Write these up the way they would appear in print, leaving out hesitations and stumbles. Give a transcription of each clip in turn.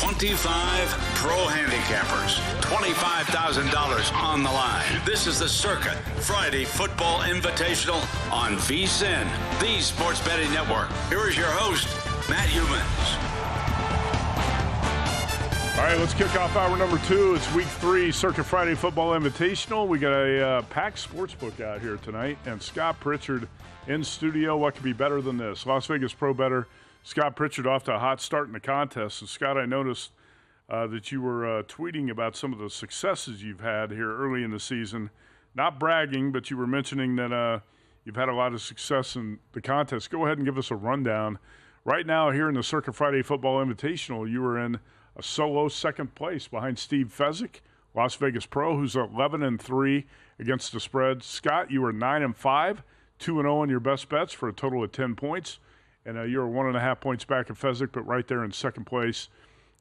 25 pro handicappers, $25,000 on the line. This is the Circa Friday Football Invitational on VSIN, the Sports Betting Network. Here is your host, Matt Humans. All right, let's kick off hour number 2. It's week 3, Circa Friday Football Invitational. We got a packed sportsbook out here tonight, and Scott Pritchard in studio. What could be better than this? Las Vegas Pro Bettor Scott Pritchard off to a hot start in the contest. And Scott, I noticed that you were tweeting about some of the successes you've had here early in the season. Not bragging, but you were mentioning that you've had a lot of success in the contest. Go ahead and give us a rundown. Right now here in the Circa Friday Football Invitational, you were in a solo second place behind Steve Fezzik, Las Vegas Pro, who's 11-3 against the spread. Scott, you were 9-5, 2-0 on your best bets for a total of 10 points. And you're 1.5 points back of Fezzik, but right there in second place.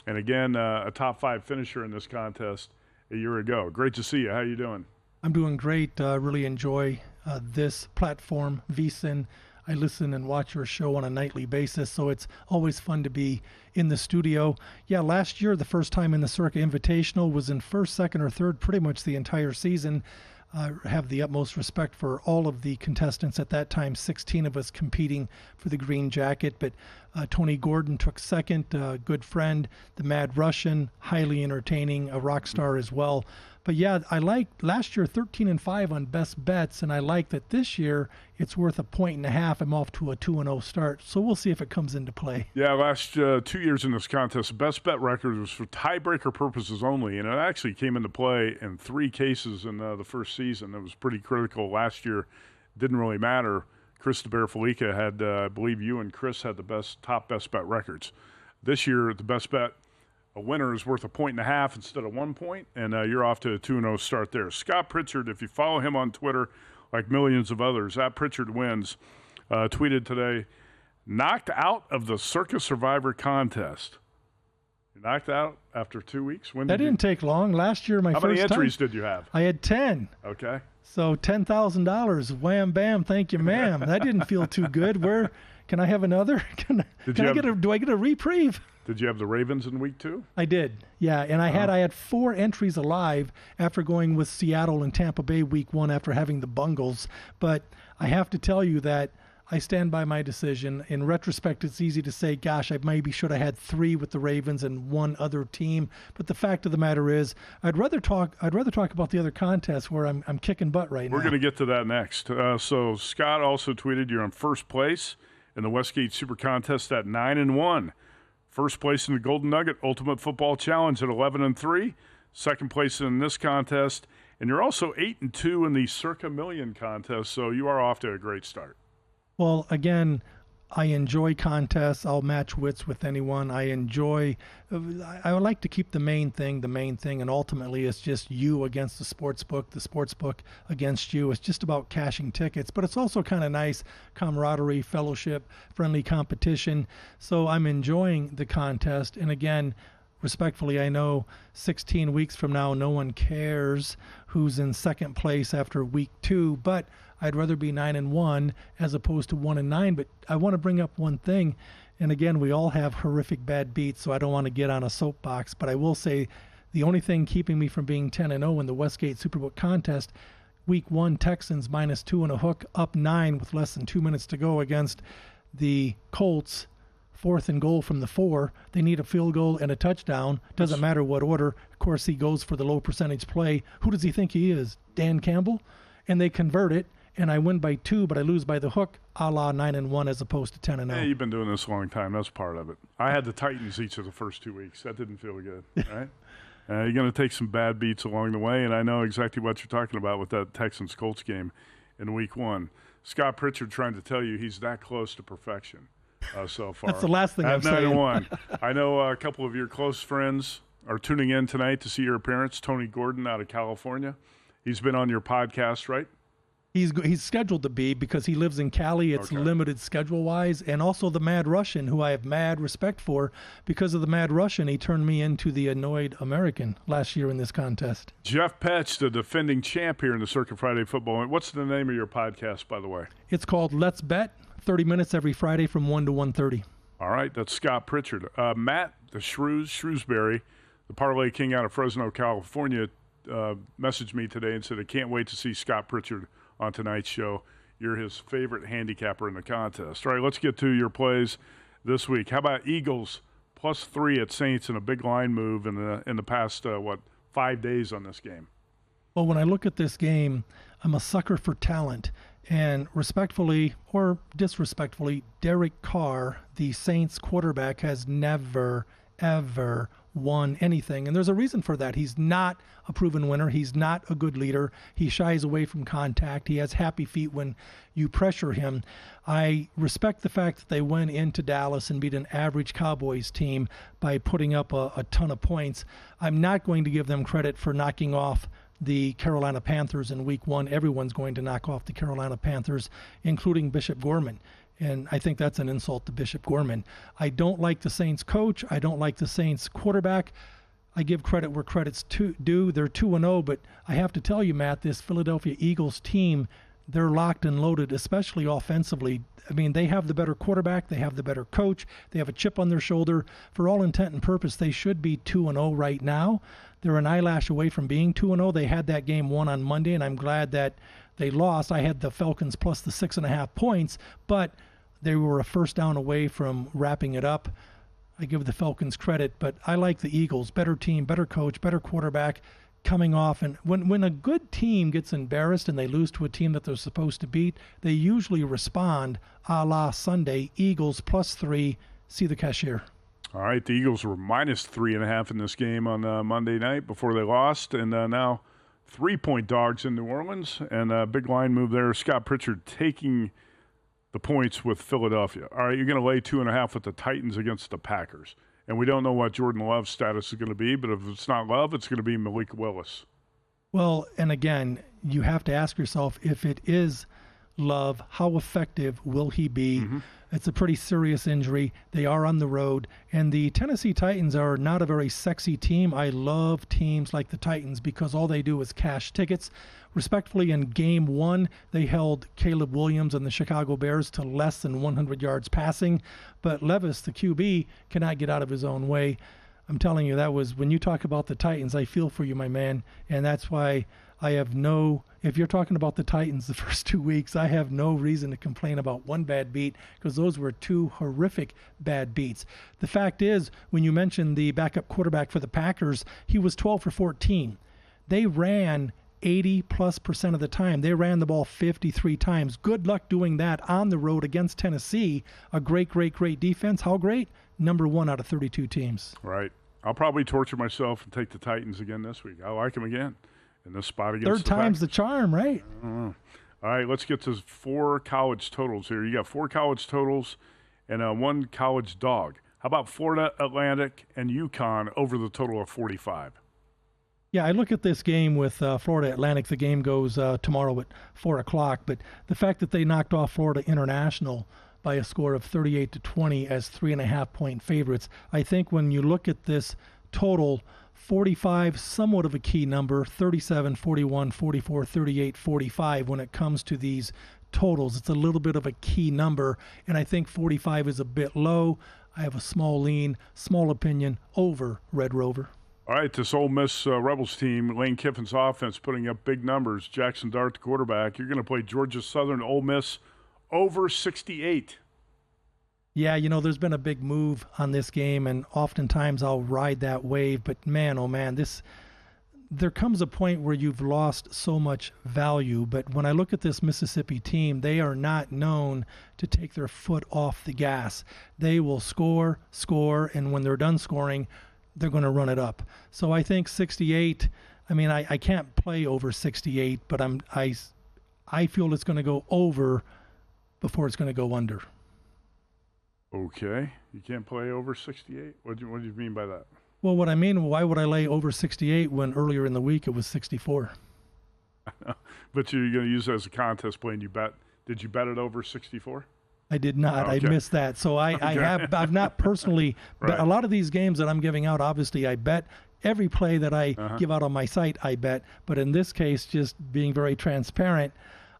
And again, a top 5 finisher in this contest a year ago. Great to see you. How you doing? I'm doing great. Really enjoy this platform, VSIN. I listen and watch your show on a nightly basis, so it's always fun to be in the studio. Yeah, last year, the first time in the Circa Invitational was in first, second, or third pretty much the entire season. I have the utmost respect for all of the contestants at that time, 16 of us competing for the green jacket. But Tony Gordon took second, good friend, the Mad Russian, highly entertaining, a rock star as well. But yeah, I liked last year 13-5 on best bets, and I like that this year it's worth 1.5 points. I'm off to a 2-0 start, so we'll see if it comes into play. Yeah, last 2 years in this contest, the best bet record was for tiebreaker purposes only, and it actually came into play in 3 cases in the first season. It was pretty critical. Last year, didn't really matter. Chris DeBear-Felica had, I believe you and Chris had the top best bet records. This year, the best bet, a winner is worth 1.5 points instead of 1 point, and you're off to a 2-0 start there. Scott Pritchard, if you follow him on Twitter, like millions of others, at Pritchard Wins, tweeted today, knocked out of the Circa Survivor contest. You knocked out after 2 weeks? That didn't take long. Last year, How many entries did you have? I had 10. Okay. So $10,000. Wham, bam, thank you, ma'am. That didn't feel too good. Where can I have another? Do I get a reprieve? Did you have the Ravens in week 2? I did, yeah. And I had 4 entries alive after going with Seattle and Tampa Bay week 1 after having the Bungles. But I have to tell you that I stand by my decision. In retrospect, it's easy to say, gosh, I maybe should have had 3 with the Ravens and 1 other team. But the fact of the matter is, I'd rather talk about the other contests where I'm kicking butt right now. We're going to get to that next. So Scott also tweeted you're in first place in the Westgate Super Contest at 9-1. First place in the Golden Nugget Ultimate Football Challenge at 11-3. Second place in this contest. And you're also 8-2 in the Circa Million contest, so you are off to a great start. Well, again, I enjoy contests. I'll match wits with anyone. I would like to keep the main thing, and ultimately it's just you against the sports book against you. It's just about cashing tickets, but it's also kind of nice camaraderie, fellowship, friendly competition. So I'm enjoying the contest. And again, respectfully, I know 16 weeks from now, no one cares who's in second place after week 2, but I'd rather be 9-1 as opposed to 1-9. But I want to bring up one thing. And again, we all have horrific bad beats, so I don't want to get on a soapbox. But I will say the only thing keeping me from being 10-0 in the Westgate Superbook contest, week 1, Texans -2 and a hook, up 9 with less than 2 minutes to go against the Colts. 4th and goal from the 4. They need a field goal and a touchdown. Doesn't matter what order. Of course, he goes for the low percentage play. Who does he think he is? Dan Campbell? And they convert it, and I win by 2, but I lose by the hook, a la 9-1 as opposed to 10-0. Yeah, you've been doing this a long time. That's part of it. I had the Titans each of the first 2 weeks. That didn't feel good, right? You're going to take some bad beats along the way, and I know exactly what you're talking about with that Texans-Colts game in week 1. Scott Pritchard trying to tell you he's that close to perfection. So far. That's the last thing I'm saying. 9-1. I know a couple of your close friends are tuning in tonight to see your appearance. Tony Gordon out of California. He's been on your podcast, right? He's scheduled to be because he lives in Cali. It's limited schedule-wise. And also the Mad Russian, who I have mad respect for. Because of the Mad Russian, he turned me into the annoyed American last year in this contest. Jeff Petch, the defending champ here in the Circa Friday Football. What's the name of your podcast, by the way? It's called Let's Bet. 30 minutes every Friday from 1 to 1:30. All right, that's Scott Pritchard. Matt, the Shrewsbury, the parlay king out of Fresno, California, messaged me today and said, I can't wait to see Scott Pritchard on tonight's show. You're his favorite handicapper in the contest. All right, let's get to your plays this week. How about Eagles +3 at Saints in a big line move in the past, 5 days on this game? Well, when I look at this game, I'm a sucker for talent. And respectfully or disrespectfully, Derek Carr, the Saints quarterback, has never, ever won anything. And there's a reason for that. He's not a proven winner. He's not a good leader. He shies away from contact. He has happy feet when you pressure him. I respect the fact that they went into Dallas and beat an average Cowboys team by putting up a ton of points. I'm not going to give them credit for knocking off the Carolina Panthers in week 1. Everyone's going to knock off the Carolina Panthers, including Bishop Gorman. And I think that's an insult to Bishop Gorman. I don't like the Saints coach. I don't like the Saints quarterback. I give credit where credit's due. They're 2-0, but I have to tell you, Matt, this Philadelphia Eagles team, they're locked and loaded, especially offensively. I mean, they have the better quarterback. They have the better coach. They have a chip on their shoulder. For all intent and purpose, they should be 2-0 right now. They're an eyelash away from being 2-0. They had that game won on Monday, and I'm glad that they lost. I had the Falcons plus the 6.5 points, but they were a first down away from wrapping it up. I give the Falcons credit, but I like the Eagles. Better team, better coach, better quarterback coming off. And when a good team gets embarrassed and they lose to a team that they're supposed to beat, they usually respond a la Sunday. Eagles +3. See the cashier. All right, the Eagles were -3.5 in this game on Monday night before they lost, and now 3-point dogs in New Orleans, and a big line move there. Scott Pritchard taking the points with Philadelphia. All right, you're going to lay 2.5 with the Titans against the Packers, and we don't know what Jordan Love's status is going to be, but if it's not Love, it's going to be Malik Willis. Well, and again, you have to ask yourself, if it is Love, how effective will he be? Mm-hmm. It's a pretty serious injury. They are on the road, and the Tennessee Titans are not a very sexy team. I love teams like the Titans because all they do is cash tickets. Respectfully, in Game 1, they held Caleb Williams and the Chicago Bears to less than 100 yards passing, but Levis, the QB, cannot get out of his own way. I'm telling you, that was, when you talk about the Titans, I feel for you, my man, and that's why I have no, if you're talking about the Titans the first 2 weeks, I have no reason to complain about one bad beat because those were 2 horrific bad beats. The fact is, when you mentioned the backup quarterback for the Packers, he was 12 for 14. They ran 80+% of the time. They ran the ball 53 times. Good luck doing that on the road against Tennessee, a great, great, great defense. How great? Number 1 out of 32 teams. Right. I'll probably torture myself and take the Titans again this week. I like them again. In this spot against Third time's the charm, right? All right, let's get to 4 college totals here. You got 4 college totals and 1 college dog. How about Florida Atlantic and UConn over the total of 45? Yeah, I look at this game with Florida Atlantic. The game goes tomorrow at 4 o'clock. But the fact that they knocked off Florida International by a score of 38-20 as 3.5-point favorites, I think when you look at this total, 45, somewhat of a key number, 37, 41, 44, 38, 45. When it comes to these totals, it's a little bit of a key number, and I think 45 is a bit low. I have a small lean, small opinion over Red Rover. All right, this Ole Miss Rebels team, Lane Kiffin's offense putting up big numbers. Jackson Dart, the quarterback. You're going to play Georgia Southern, Ole Miss over 68. Yeah, you know, there's been a big move on this game, and oftentimes I'll ride that wave. But man, oh man, there comes a point where you've lost so much value. But when I look at this Mississippi team, they are not known to take their foot off the gas. They will score, and when they're done scoring, they're going to run it up. So I think 68. I mean, I can't play over 68, but I feel it's going to go over before it's going to go under. Okay. You can't play over 68? What do you mean by that? Well, what I mean, why would I lay over 68 when earlier in the week it was 64? But you're going to use it as a contest play, and you bet. Did you bet it over 64? I did not. Okay. I missed that. So I've not personally bet. A lot of these games that I'm giving out, obviously I bet. Every play that I give out on my site, I bet. But in this case, just being very transparent,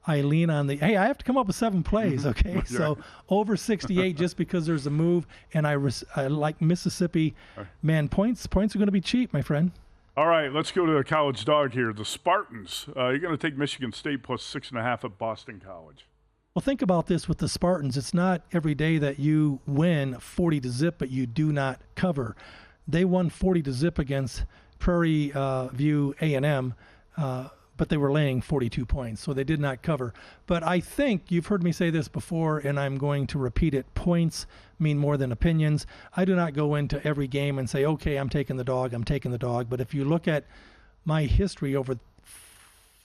I lean on the, hey, I have to come up with 7 plays, okay? So over 68 just because there's a move, and I like Mississippi. Man, points are going to be cheap, my friend. All right, let's go to the college dog here. The Spartans. You're going to take Michigan State plus 6.5 at Boston College. Well, think about this with the Spartans. It's not every day that you win 40-0, but you do not cover. They won 40-0 against Prairie View A&M, but they were laying 42 points, so they did not cover. But I think you've heard me say this before, and I'm going to repeat it. Points mean more than opinions. I do not go into every game and say, okay, I'm taking the dog. But if you look at my history over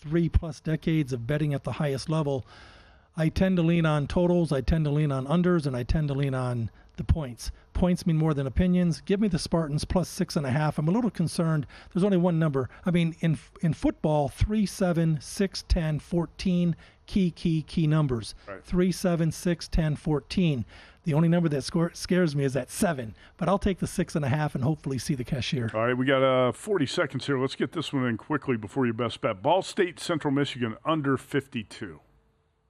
3+ decades of betting at the highest level, I tend to lean on totals, I tend to lean on unders, and I tend to lean on the points. Points mean more than opinions. Give me the Spartans plus 6.5. I'm a little concerned. There's only one number. I mean, in football, 3, 7, 6, 10, 14, key numbers. Right. 3, 7, 6, 10, 14. The only number that scares me is that 7. But I'll take the 6.5 and hopefully see the cashier. All right, we got 40 seconds here. Let's get this one in quickly before your best bet. Ball State, Central Michigan, under 52.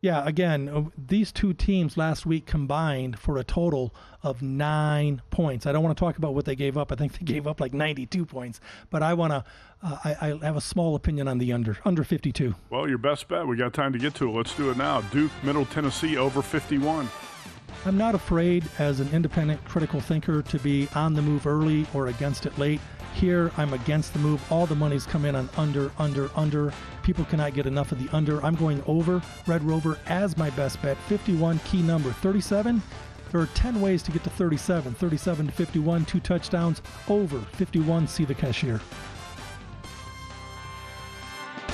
Yeah, again, these two teams last week combined for a total of 9 points. I don't want to talk about what they gave up. I think they gave up like 92 points. But I want to I have a small opinion on the under 52. Well, your best bet. We got time to get to it. Let's do it now. Duke, Middle Tennessee, over 51. I'm not afraid as an independent critical thinker to be on the move early or against it late. Here, I'm against the move. All the money's come in on under. People cannot get enough of the under. I'm going over Red Rover as my best bet. 51, key number. 37, there are 10 ways to get to 37. 37 to 51, 2 touchdowns. Over 51, see the cashier.